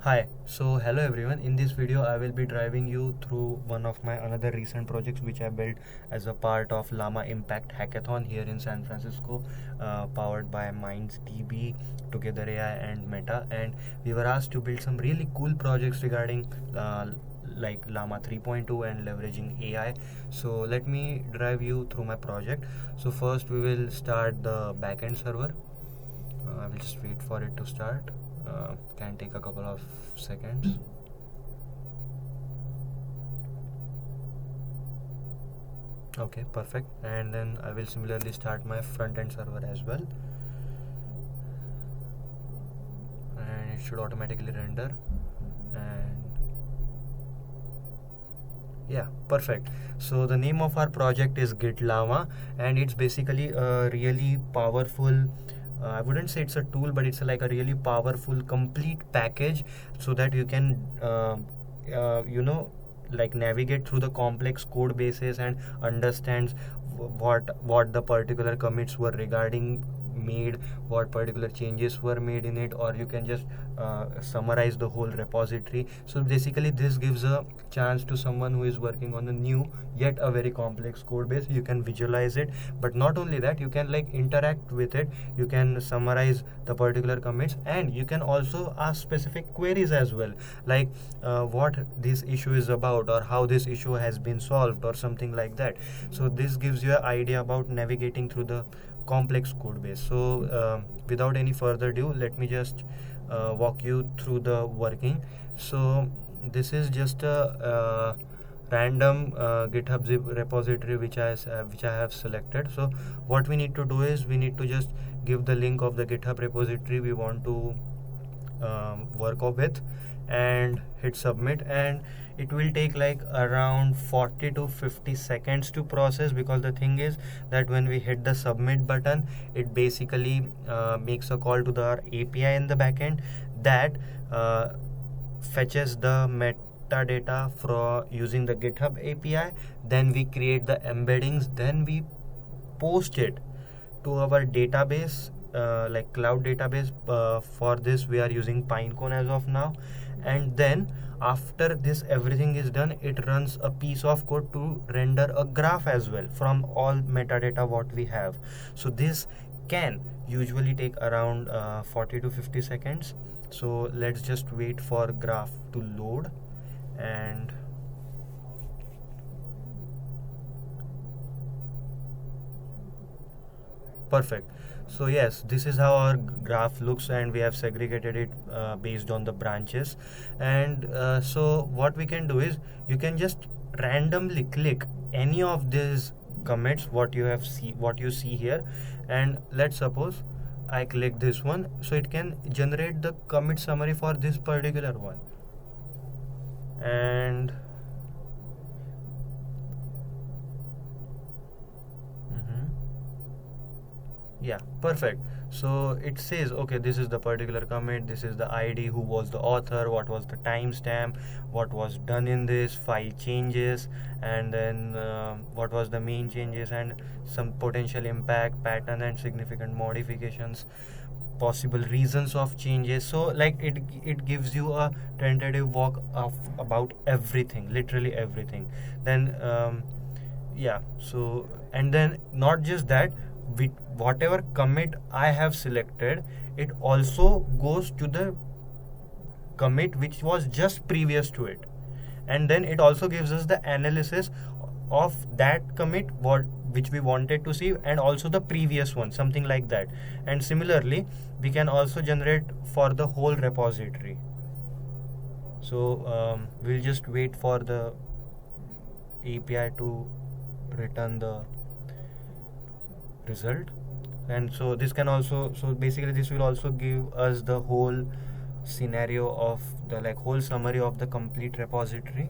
Hi, so hello everyone. In this video, I will be driving you through one of my another recent projects which I built as a part of LlamaImpact Hackathon here in San Francisco, powered by MindsDB, Together AI, and Meta. And we were asked to build some really cool projects regarding like Llama 3.2 and leveraging AI. So let me drive you through my project. So first, we will start the backend server. I will just wait for it to start. Can take a couple of seconds. Okay, perfect. And then I will similarly start my front end server as well, and it should automatically render. And yeah, perfect. So the name of our project is GitLlama, and it's basically a really powerful, I wouldn't say it's a tool, but it's like a really powerful complete package so that you can you know like navigate through the complex code bases and understands what the particular commits were regarding made, what particular changes were made in it, or you can just summarize the whole repository. So basically this gives a chance to someone who is working on a new yet a very complex code base. You can visualize it, but not only that, you can like interact with it. You can summarize the particular commits, and you can also ask specific queries as well, like what this issue is about or how this issue has been solved or something like that. So this gives you an idea about navigating through the complex code base. So without any further ado, let me just walk you through the working. So this is just a random GitHub zip repository which I have selected. So what we need to do is we need to just give the link of the GitHub repository we want to work off with, and hit submit. And it will take like around 40 to 50 seconds to process, because the thing is that when we hit the submit button, it basically makes a call to the API in the backend that fetches the metadata from using the GitHub API. Then we create the embeddings, then we post it to our database, like cloud database. For this we are using Pinecone as of now. And then after this everything is done, it runs a piece of code to render a graph as well from all metadata what we have. So this can usually take around 40 to 50 seconds. So let's just wait for graph to load. And perfect. So yes, this is how our graph looks, and we have segregated it based on the branches. And so what we can do is you can just randomly click any of these commits what you see here. And let's suppose I click this one, so it can generate the commit summary for this particular one. And mhm. Yeah, perfect. So it says, okay, this is the particular commit, this is the ID, who was the author, what was the timestamp, what was done in this file changes, and then what was the main changes, and some potential impact, pattern, and significant modifications, possible reasons of changes. So like it gives you a tentative walk of about everything, literally everything. Then yeah, so and then not just that, with whatever commit I have selected, it also goes to the commit which was just previous to it. And then it also gives us the analysis of that commit what which we wanted to see, and also the previous one, something like that. And similarly we can also generate for the whole repository. So we'll just wait for the API to return the result. And so this can also, so basically this will also give us the whole scenario of the like whole summary of the complete repository.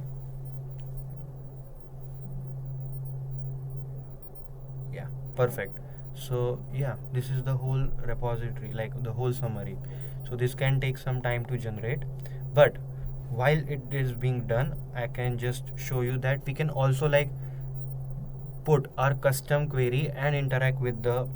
Yeah, perfect. So yeah, this is the whole repository, like the whole summary. So this can take some time to generate, but while it is being done, I can just show you that we can also like put our custom query and interact with the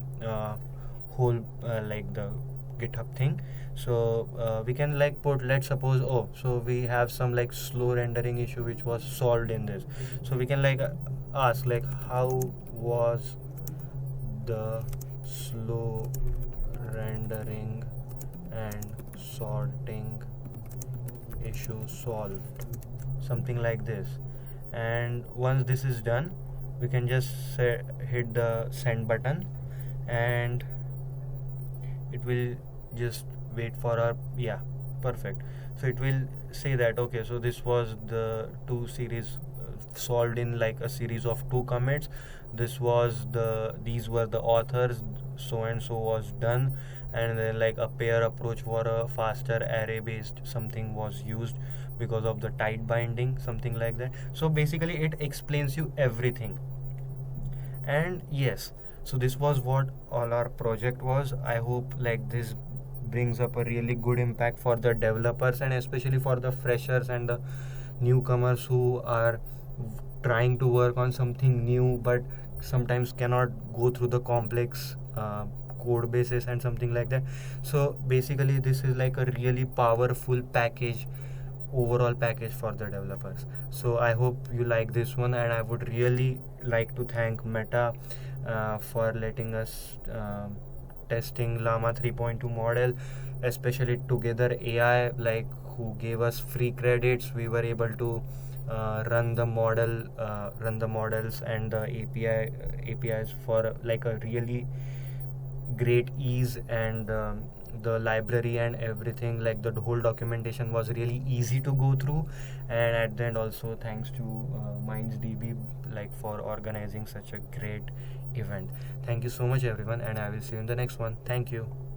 whole like the GitHub thing. So we can like put, let's suppose, oh, so we have some like slow rendering issue which was solved in this. So we can like ask like how was the slow rendering and sorting issue solved, something like this. And once this is done, we can just hit the send button, and it will just wait for our, yeah, perfect. So it will say that okay, so this was the two series solved in like a series of two commits. This was the, these were the authors, so and so was done, and then like a pair approach for a faster array based something was used because of the tight binding, something like that. So basically it explains you everything. And yes, so this was what all our project was. I hope like this brings up a really good impact for the developers, and especially for the freshers and the newcomers who are trying to work on something new but sometimes cannot go through the complex code bases and something like that. So basically this is like a really powerful package, overall package for the developers. So I hope you like this one, and I would really like to thank Meta for letting us testing Llama 3.2 model, especially Together AI, like who gave us free credits. We were able to run the models and the APIs for like a really great ease, and the library and everything, like the whole documentation was really easy to go through. And at the end also thanks to MindsDB like for organizing such a great event. Thank you so much everyone, and I will see you in the next one. Thank you.